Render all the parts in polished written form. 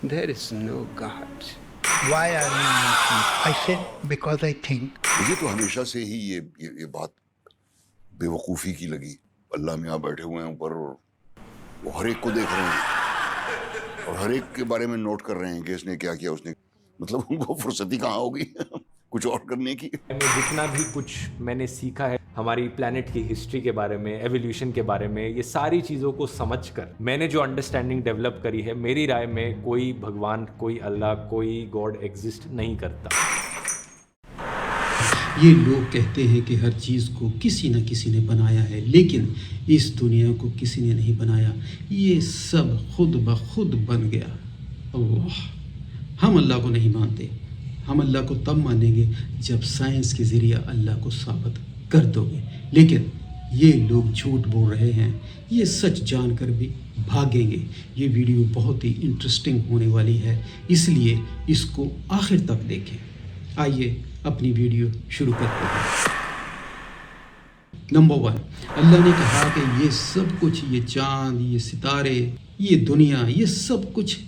There is no God. Why are you Muslim? I said, because I think. مجھے تو ہمیشہ سے ہی یہ بات بے وقوفی کی لگی. اللہ میاں بیٹھے ہوئے ہیں اوپر اور وہ ہر ایک کو دیکھ رہے ہیں اور ہر ایک کے بارے میں نوٹ کر رہے ہیں کہ اس نے کیا کیا، اس نے مطلب ان کو فرصتی کہاں ہوگی کچھ اور کرنے کی. جتنا بھی کچھ میں نے سیکھا ہے ہماری پلانٹ کی ہسٹری کے بارے میں، ایولیوشن کے بارے میں، یہ ساری چیزوں کو سمجھ کر میں نے جو انڈرسٹینڈنگ ڈیولپ کری ہے، میری رائے میں کوئی بھگوان، کوئی اللہ، کوئی گاڈ ایگزسٹ نہیں کرتا. یہ لوگ کہتے ہیں کہ ہر چیز کو کسی نہ کسی نے بنایا ہے، لیکن اس دنیا کو کسی نے نہیں بنایا، یہ سب خود بخود بن گیا. اللہ، ہم اللہ کو نہیں مانتے. ہم اللہ کو تب مانیں گے جب سائنس کے ذریعہ اللہ کو ثابت کر دو گے. لیکن یہ لوگ جھوٹ بول رہے ہیں، یہ سچ جان کر بھی بھاگیں گے. یہ ویڈیو بہت ہی انٹرسٹنگ ہونے والی ہے، اس لیے اس کو آخر تک دیکھیں. آئیے اپنی ویڈیو شروع کرتے ہیں. نمبر 1، اللہ نے کہا کہ یہ سب کچھ، یہ چاند، یہ ستارے، یہ دنیا، یہ سب کچھ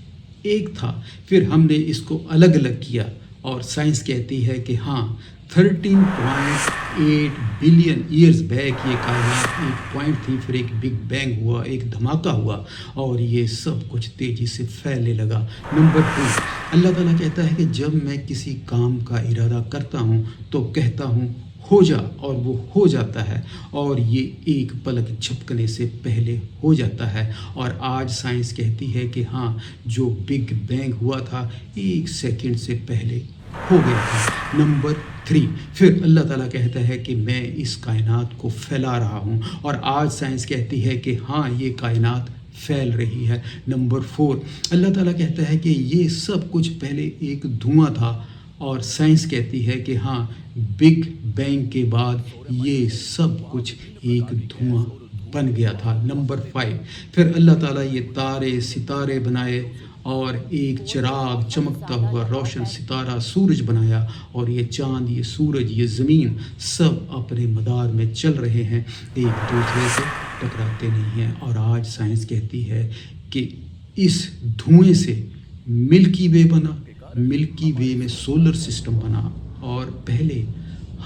ایک تھا. پھر ہم نے اس کو الگ الگ کیا، اور سائنس کہتی ہے کہ ہاں 13.8 بلین ایئرز بیک یہ کائنات ایک پوائنٹ تھی، پھر ایک بگ بینگ ہوا، ایک دھماکہ ہوا، اور یہ سب کچھ تیزی سے پھیلنے لگا. نمبر 2، اللہ تعالیٰ کہتا ہے کہ جب میں کسی کام کا ارادہ کرتا ہوں تو کہتا ہوں ہو جا، اور وہ ہو جاتا ہے، اور یہ ایک پلک جھپکنے سے پہلے ہو جاتا ہے. اور آج سائنس کہتی ہے کہ ہاں جو بگ بینگ ہوا تھا 1 سیکنڈ سے پہلے ہو گیا تھا. نمبر 3، پھر اللہ تعالیٰ کہتا ہے کہ میں اس کائنات کو پھیلا رہا ہوں، اور آج سائنس کہتی ہے کہ ہاں یہ کائنات پھیل رہی ہے. نمبر 4، اللہ تعالیٰ کہتا ہے کہ یہ سب کچھ پہلے ایک دھواں تھا، اور سائنس کہتی ہے کہ ہاں بگ بینگ کے بعد یہ سب کچھ ایک دھواں بن گیا تھا. نمبر 5، پھر اللہ تعالیٰ یہ تارے ستارے بنائے، اور ایک چراغ چمکتا ہوا روشن ستارہ سورج بنایا، اور یہ چاند، یہ سورج، یہ زمین سب اپنے مدار میں چل رہے ہیں، ایک دوسرے سے ٹکراتے نہیں ہیں. اور آج سائنس کہتی ہے کہ اس دھوئیں سے ملکی وے بنا، ملکی وے میں سولر سسٹم بنا. اور پہلے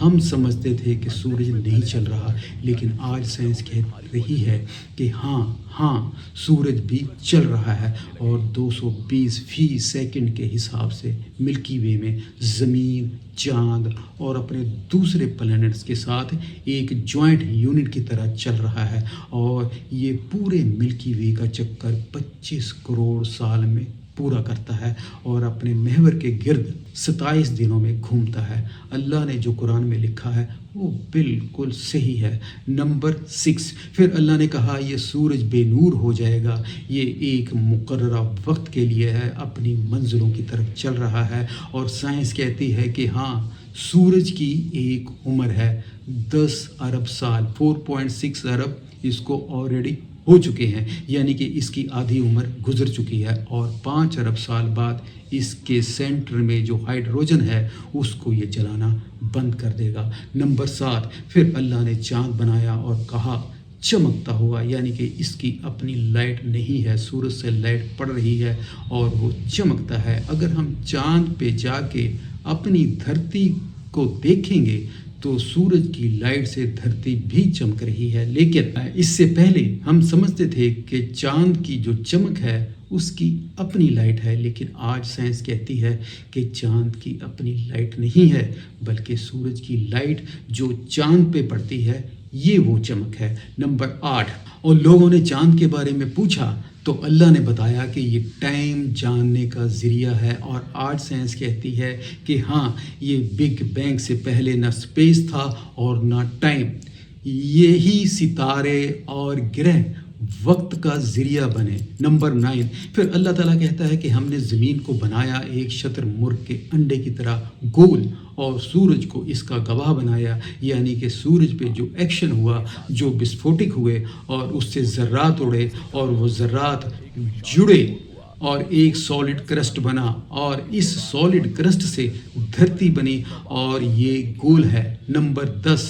ہم سمجھتے تھے کہ سورج نہیں چل رہا، لیکن آج سائنس کہہ رہی ہے کہ ہاں سورج بھی چل رہا ہے، اور 220 فی سیکنڈ کے حساب سے ملکی وے میں زمین، چاند اور اپنے دوسرے پلینٹس کے ساتھ ایک جوائنٹ یونٹ کی طرح چل رہا ہے. اور یہ پورے ملکی وے کا چکر 25 کروڑ سال میں پورا کرتا ہے، اور اپنے محور کے گرد 27 دنوں میں گھومتا ہے. اللہ نے جو قرآن میں لکھا ہے وہ بالکل صحیح ہے. نمبر 6، پھر اللہ نے کہا یہ سورج بے نور ہو جائے گا، یہ ایک مقررہ وقت کے لیے ہے، اپنی منزلوں کی طرف چل رہا ہے. اور سائنس کہتی ہے کہ ہاں سورج کی ایک عمر ہے 10 ارب سال، 4.6 ارب اس کو آلریڈی ہو چکے ہیں، یعنی کہ اس کی آدھی عمر گزر چکی ہے، اور 5 ارب سال بعد اس کے سینٹر میں جو ہائیڈروجن ہے اس کو یہ جلانا بند کر دے گا. نمبر 7، پھر اللہ نے چاند بنایا اور کہا چمکتا ہوا، یعنی کہ اس کی اپنی لائٹ نہیں ہے، سورج سے لائٹ پڑ رہی ہے اور وہ چمکتا ہے. اگر ہم چاند پہ جا کے اپنی دھرتی کو دیکھیں گے تو سورج کی لائٹ سے دھرتی بھی چمک رہی ہے. لیکن اس سے پہلے ہم سمجھتے تھے کہ چاند کی جو چمک ہے اس کی اپنی لائٹ ہے، لیکن آج سائنس کہتی ہے کہ چاند کی اپنی لائٹ نہیں ہے، بلکہ سورج کی لائٹ جو چاند پہ پڑتی ہے یہ وہ چمک ہے. نمبر 8، اور لوگوں نے چاند کے بارے میں پوچھا تو اللہ نے بتایا کہ یہ ٹائم جاننے کا ذریعہ ہے. اور آج سائنس کہتی ہے کہ ہاں یہ بگ بینگ سے پہلے نہ اسپیس تھا اور نہ ٹائم. یہی ستارے اور گرہ وقت کا ذریعہ بنے. نمبر 9، پھر اللہ تعالیٰ کہتا ہے کہ ہم نے زمین کو بنایا ایک شتر مرغ کے انڈے کی طرح گول، اور سورج کو اس کا گواہ بنایا، یعنی کہ سورج پہ جو ایکشن ہوا، جو بسفوٹک ہوئے اور اس سے ذرات اڑے اور وہ ذرات جڑے اور ایک سالڈ کرسٹ بنا، اور اس سالڈ کرسٹ سے دھرتی بنی، اور یہ گول ہے. نمبر 10،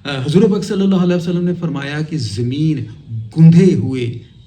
حضور پاک صلی اللہ علیہ وسلم نے فرمایا کہ زمین گندھے ہوئے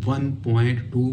1.2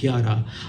11,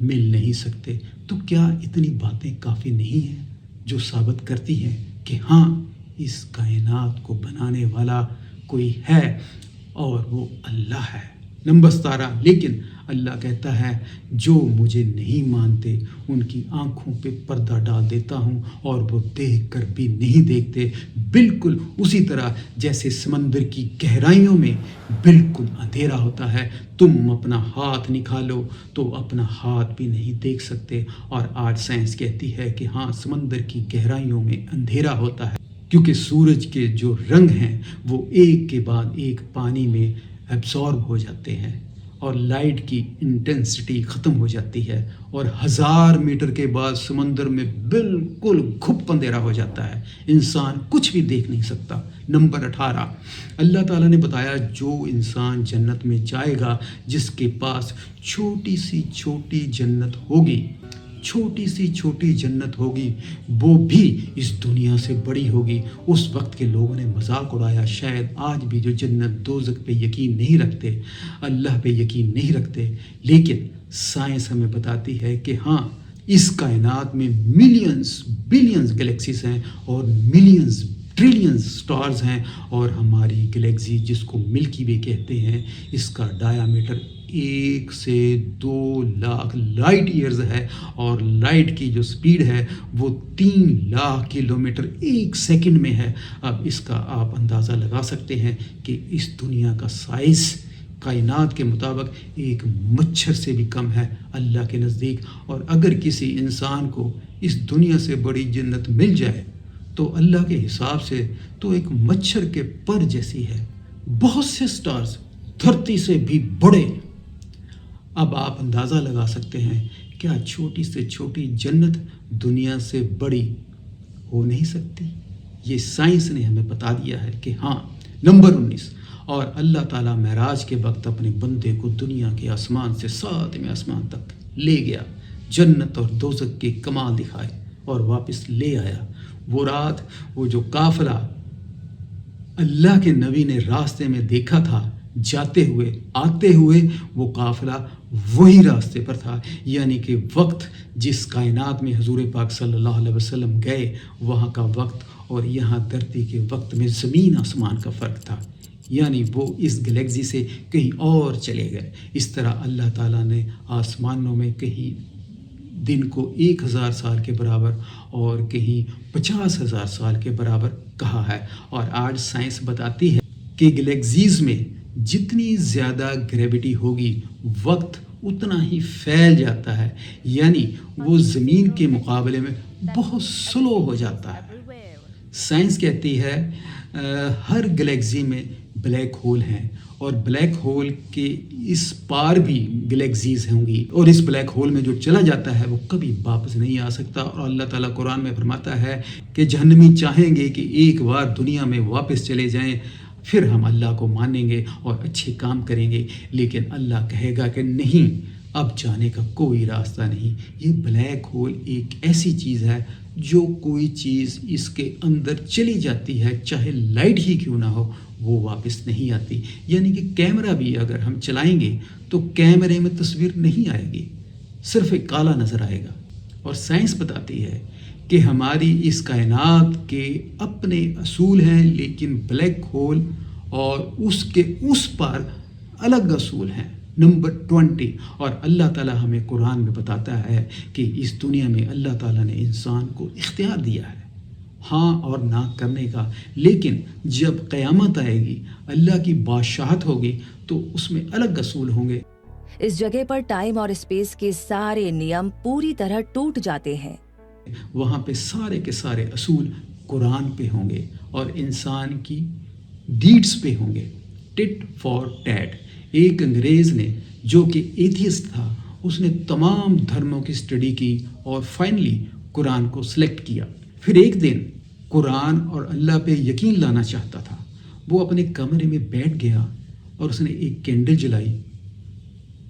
مل نہیں سکتے، تو کیا اتنی باتیں کافی نہیں ہیں جو ثابت کرتی ہیں کہ ہاں اس کائنات کو بنانے والا کوئی ہے اور وہ اللہ ہے؟ نمبر 17، لیکن اللہ کہتا ہے جو مجھے نہیں مانتے ان کی آنکھوں پہ پردہ ڈال دیتا ہوں اور وہ دیکھ کر بھی نہیں دیکھتے، بالکل اسی طرح جیسے سمندر کی گہرائیوں میں بالکل اندھیرا ہوتا ہے، تم اپنا ہاتھ نکالو تو اپنا ہاتھ بھی نہیں دیکھ سکتے۔ اور آج سائنس کہتی ہے کہ ہاں سمندر کی گہرائیوں میں اندھیرا ہوتا ہے کیونکہ سورج کے جو رنگ ہیں وہ ایک کے بعد ایک پانی میں ایبزارب ہو جاتے ہیں اور لائٹ کی انٹینسٹی ختم ہو جاتی ہے، اور 1000 میٹر کے بعد سمندر میں بالکل گھپ اندھیرا ہو جاتا ہے، انسان کچھ بھی دیکھ نہیں سکتا۔ نمبر 18، اللہ تعالیٰ نے بتایا جو انسان جنت میں جائے گا جس کے پاس چھوٹی سی چھوٹی جنت ہوگی، چھوٹی سی چھوٹی جنت ہوگی، وہ بھی اس دنیا سے بڑی ہوگی۔ اس وقت کے لوگوں نے مذاق اڑایا، شاید آج بھی جو جنت دوزخ پہ یقین نہیں رکھتے، اللہ پہ یقین نہیں رکھتے، لیکن سائنس ہمیں بتاتی ہے کہ ہاں اس کائنات میں ملینز بلینز گلیکسیز ہیں اور ملینز ٹریلینز سٹارز ہیں، اور ہماری گلیکسی جس کو ملکی وے کہتے ہیں اس کا ڈایا میٹر 1 سے 2 لاکھ لائٹ ایئرز ہے، اور لائٹ کی جو سپیڈ ہے وہ 3 لاکھ کلومیٹر 1 سیکنڈ میں ہے۔ اب اس کا آپ اندازہ لگا سکتے ہیں کہ اس دنیا کا سائز کائنات کے مطابق ایک مچھر سے بھی کم ہے اللہ کے نزدیک، اور اگر کسی انسان کو اس دنیا سے بڑی جنت مل جائے تو اللہ کے حساب سے تو ایک مچھر کے پر جیسی ہے۔ بہت سے سٹارز دھرتی سے بھی بڑے۔ اب آپ اندازہ لگا سکتے ہیں کیا چھوٹی سے چھوٹی جنت دنیا سے بڑی ہو نہیں سکتی؟ یہ سائنس نے ہمیں بتا دیا ہے کہ ہاں۔ نمبر 19، اور اللہ تعالیٰ معراج کے وقت اپنے بندے کو دنیا کے آسمان سے 7ویں آسمان تک لے گیا، جنت اور دوزخ کے کمال دکھائے اور واپس لے آیا۔ وہ رات وہ جو قافلہ اللہ کے نبی نے راستے میں دیکھا تھا جاتے ہوئے آتے ہوئے، وہ قافلہ وہی راستے پر تھا، یعنی کہ وقت جس کائنات میں حضور پاک صلی اللہ علیہ وسلم گئے وہاں کا وقت اور یہاں دھرتی کے وقت میں زمین آسمان کا فرق تھا، یعنی وہ اس گلیکسی سے کہیں اور چلے گئے۔ اس طرح اللہ تعالیٰ نے آسمانوں میں کہیں دن کو 1000 سال کے برابر اور کہیں 50,000 سال کے برابر کہا ہے، اور آج سائنس بتاتی ہے کہ گلیکسیز میں جتنی زیادہ گریوٹی ہوگی وقت اتنا ہی پھیل جاتا ہے، یعنی وہ زمین کے مقابلے میں بہت سلو ہو جاتا ہے۔ سائنس کہتی ہے ہر گلیکسی میں بلیک ہول ہیں، اور بلیک ہول کے اس پار بھی گلیکسیز ہوں گی، اور اس بلیک ہول میں جو چلا جاتا ہے وہ کبھی واپس نہیں آ سکتا۔ اور اللہ تعالیٰ قرآن میں فرماتا ہے کہ جہنمی چاہیں گے کہ ایک بار دنیا میں واپس چلے جائیں، پھر ہم اللہ کو مانیں گے اور اچھے کام کریں گے، لیکن اللہ کہے گا کہ نہیں، اب جانے کا کوئی راستہ نہیں۔ یہ بلیک ہول ایک ایسی چیز ہے جو کوئی چیز اس کے اندر چلی جاتی ہے چاہے لائٹ ہی کیوں نہ ہو وہ واپس نہیں آتی، یعنی کہ کیمرہ بھی اگر ہم چلائیں گے تو کیمرے میں تصویر نہیں آئے گی، صرف ایک کالا نظر آئے گا۔ اور سائنس بتاتی ہے کہ ہماری اس کائنات کے اپنے اصول ہیں، لیکن بلیک ہول اور اس کے اس پار الگ اصول ہیں۔ نمبر 20، اور اللہ تعالیٰ ہمیں قرآن میں بتاتا ہے کہ اس دنیا میں اللہ تعالیٰ نے انسان کو اختیار دیا ہے ہاں اور نہ کرنے کا، لیکن جب قیامت آئے گی اللہ کی بادشاہت ہوگی تو اس میں الگ اصول ہوں گے۔ اس جگہ پر ٹائم اور اسپیس کے سارے نیم پوری طرح ٹوٹ جاتے ہیں۔ وہاں پہ سارے کے سارے اصول قرآن پہ ہوں گے اور انسان کی ڈیڈز پہ ہوں گے، ٹٹ فار ٹیٹ۔ ایک انگریز نے جو کہ ایتھیسٹ تھا، اس نے تمام دھرموں کی اسٹڈی کی اور فائنلی قرآن کو سلیکٹ کیا۔ پھر ایک دن قرآن اور اللہ پہ یقین لانا چاہتا تھا، وہ اپنے کمرے میں بیٹھ گیا اور اس نے ایک کینڈل جلائی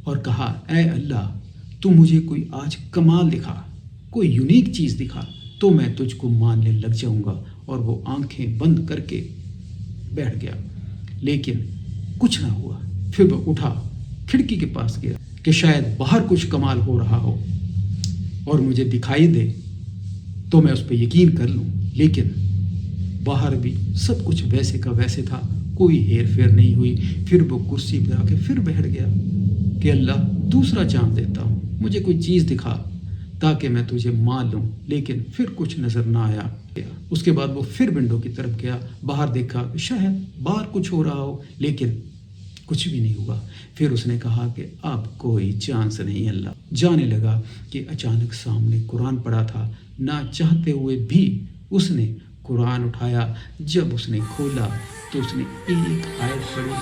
اور کہا، اے اللہ تو مجھے کوئی آج کمال دکھا، کوئی یونیک چیز دکھا تو میں تجھ کو ماننے لگ جاؤں گا۔ اور وہ آنکھیں بند کر کے بیٹھ گیا، لیکن کچھ نہ ہوا۔ پھر وہ اٹھا، کھڑکی کے پاس گیا، کہ شاید باہر کچھ کمال ہو رہا ہو اور مجھے دکھائی دے تو میں اس پہ یقین کر لوں، لیکن باہر بھی سب کچھ ویسے کا ویسے تھا، کوئی ہیر پھیر نہیں ہوئی۔ پھر وہ کرسی پہ آ کے پھر بیٹھ گیا کہ اللہ دوسرا چانس دیتا ہوں، مجھے کوئی چیز دکھا تاکہ میں تجھے مان لوں، لیکن پھر کچھ نظر نہ آیا۔ اس کے بعد وہ پھر ونڈو کی طرف گیا، باہر دیکھا کہ شاید باہر کچھ ہو رہا ہو، لیکن کچھ بھی نہیں ہوا۔ پھر اس نے کہا کہ اب کوئی چانس نہیں اللہ۔ جانے لگا کہ اچانک سامنے قرآن پڑا تھا، نہ چاہتے ہوئے بھی اس نے قرآن اٹھایا۔ جب اس نے کھولا تو اس نے ایک آیت پڑھی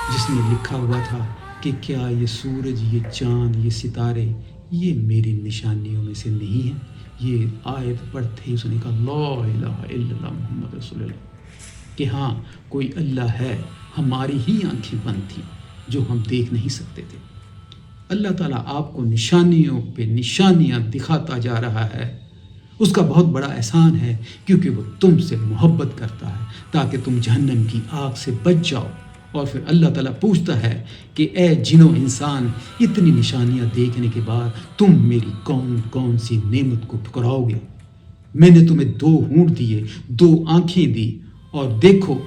جس میں لکھا ہوا تھا کہ کیا یہ سورج، یہ چاند، یہ ستارے یہ میری نشانیوں میں سے نہیں ہیں؟ یہ آیت پڑھتے ہی اس نے کہا لا الہ الا اللہ محمد رسول اللہ، کہ ہاں کوئی اللہ ہے، ہماری ہی آنکھیں بند تھیں جو ہم دیکھ نہیں سکتے تھے۔ اللہ تعالیٰ آپ کو نشانیوں پہ نشانیاں دکھاتا جا رہا ہے، اس کا بہت بڑا احسان ہے، کیونکہ وہ تم سے محبت کرتا ہے تاکہ تم جہنم کی آگ سے بچ جاؤ۔ اور پھر اللہ تعالیٰ پوچھتا ہے کہ اے جنو انسان، اتنی نشانیاں دیکھنے کے بعد تم میری کون کون سی نعمت کو ٹھکراؤ گے؟ میں نے تمہیں 2 ہونٹ دیے، 2 آنکھیں دی، اور دیکھو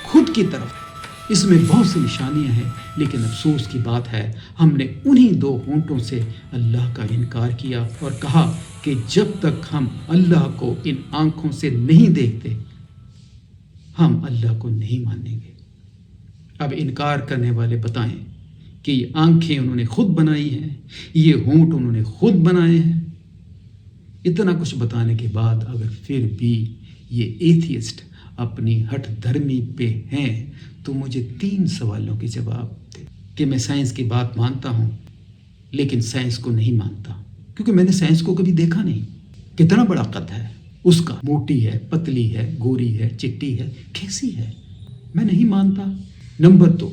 خود کی طرف اس میں بہت سی نشانیاں ہیں، لیکن افسوس کی بات ہے ہم نے انہی 2 ہونٹوں سے اللہ کا انکار کیا اور کہا کہ جب تک ہم اللہ کو ان آنکھوں سے نہیں دیکھتے ہم اللہ کو نہیں مانیں گے۔ اب انکار کرنے والے بتائیں کہ یہ آنکھیں انہوں نے خود بنائی ہیں، یہ ہونٹ انہوں نے خود بنائے ہیں۔ اتنا کچھ بتانے کے بعد اگر پھر بھی یہ ایتھیسٹ اپنی ہٹ دھرمی پہ ہیں تو مجھے 3 سوالوں کے جواب دے کہ میں سائنس کی بات مانتا ہوں لیکن سائنس کو نہیں مانتا، کیونکہ میں نے سائنس کو کبھی دیکھا نہیں۔ کتنا بڑا قد ہے اس کا، موٹی ہے، پتلی ہے، گوری ہے، چٹی ہے، کیسی ہے؟ میں نہیں مانتا۔ نمبر 2،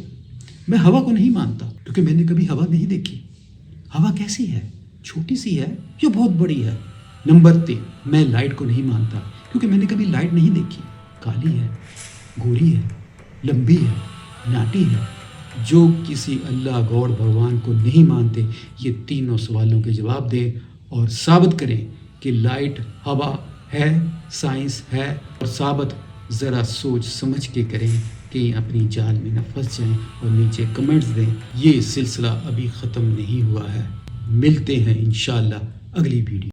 میں ہوا کو نہیں مانتا کیونکہ میں نے کبھی ہوا نہیں دیکھی۔ ہوا کیسی ہے؟ چھوٹی سی ہے یا بہت بڑی ہے؟ نمبر 3، میں لائٹ کو نہیں مانتا کیونکہ میں نے کبھی لائٹ نہیں دیکھی۔ کالی ہے، گوری ہے، لمبی ہے، ناٹی ہے۔ جو کسی اللہ گاڈ بھگوان کو نہیں مانتے یہ 3 سوالوں کے جواب دیں اور ثابت کریں کہ لائٹ، ہوا ہے، سائنس ہے اور ثابت۔ ذرا سوچ سمجھ کے کریں کہ اپنی جال میں نہ پھنس جائیں، اور نیچے کمنٹس دیں۔ یہ سلسلہ ابھی ختم نہیں ہوا ہے، ملتے ہیں انشاءاللہ اگلی ویڈیو۔